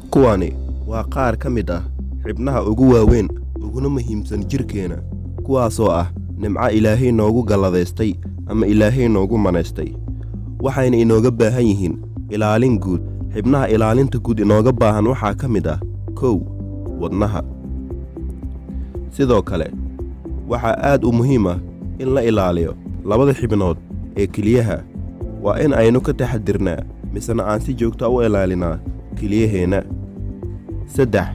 kuwani waa qaar ka mid ah xibnaha ugu waaweyn uguna muhiimsan jirkeena kuwaasoo ah nimco Ilaahay noogu galladaystay ama Ilaahay noogu manaystay waxayna inooga baahan yihiin ilaalin guud xibnaha ilaalinta guud inooga baahan waxaa ka mid ah 1 wadnaha sidoo kale waxaa aad u muhiim ah in la ilaaliyo labada xibnood ee keliyaha waa in aynu ka taxadirnaa misna aan si joogto ah u ilaalinaa keliyaheena 3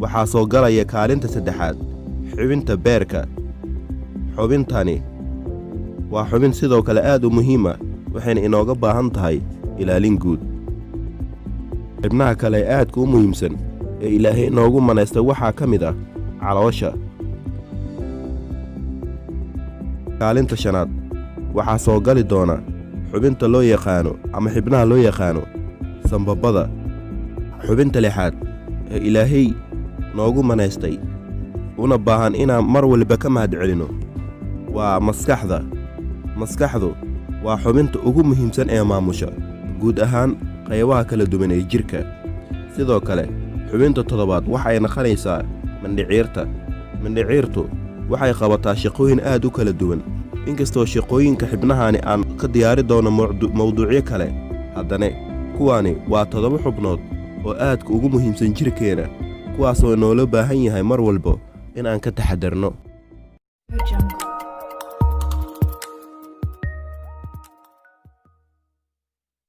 waxaa soo galaya kaalinta saddexaad xubinta beerka xubintani waa xubin sidoo kale aad u muhiim ah waxayna inooga baahan tahay ilaalin guud xibnaha kale aadka u muhiimsan ee Ilaahay noogu manaystay waxaa ka mid ah caloosha kaalinta shanaad waxaa soo gali doona xubinta loo yaqaano ama xibnaha loo yaqaano sanbabada xubinta lixaad ee Ilaahay noogu manaystay una baahan inaan mar walba ka mahadcelino waa maskaxdu waa xubinta ugu muhiimsan ee maamusha guud ahaan qaybaha kala duwan ee jirka sidoo kale xubinta toddobaad waxay naqanaysaa mandhiciirtu waxay qabataa shaqooyin aad u kala duwan inkastoo shaqooyinka xibnahani aan ka diyaari doono mawduucyo kale haddana kuwani waa 7 xubnood oo aadka ugu muhiimsan jirkeena kuwaasoo noola baahan yahay mar walba in aan ka taxadarno